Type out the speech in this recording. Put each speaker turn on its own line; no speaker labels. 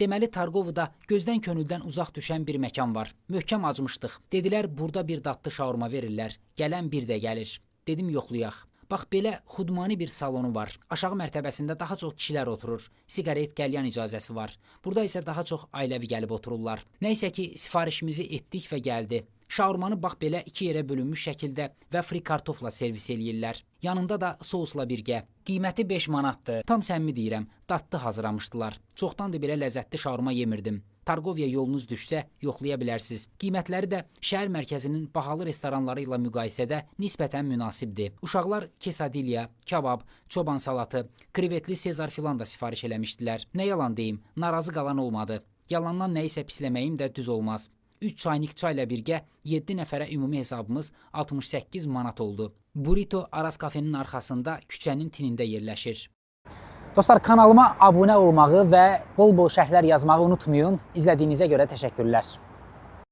Deməli, Targovuda gözdən könüldən uzaq düşən bir məkan var. Möhkəm acmışdıq. Dedilər, burada bir dadlı şaurma verirlər. Gələn bir də gəlir. Dedim, yoxlayaq. Bax, belə xudmani bir salonu var. Aşağı mərtəbəsində daha çox kişilər oturur. Siqaret, qəlyan icazəsi var. Burada isə daha çox ailəvi gəlib otururlar. Nəysə ki, sifarişimizi etdik və gəldi. Şaurmanı bax belə 2 yerə bölünmüş şəkildə və fri kartofla servis eləyirlər. Yanında da sousla birgə. Qiyməti 5 manatdır. Tam səmimi deyirəm, dadlı hazırlamışdılar. Çoxdandır belə ləzzətli şaurma yemirdim. Targoviya yolunuz düşsə, yoxlaya bilərsiniz. Qiymətləri də şəhər mərkəzinin bahalı restoranları ilə müqayisədə nisbətən münasibdir. Uşaqlar kesadilya, kabab, çoban salatı, krevetli sezar filan da sifariş eləmişdilər. Nə yalan deyim, narazı qalan olmadı. Yalandan nə isə pisləməyim də düz olmaz. 3 çaynik çayla birgə 7 nəfərə ümumi hesabımız 68 manat oldu. Burrito Aras kafenin arxasında küçənin tinində yerləşir. Dostlar, kanalıma abunə olmağı və bol-bol şərhlər yazmağı unutmayın. İzlədiyinizə görə təşəkkürlər.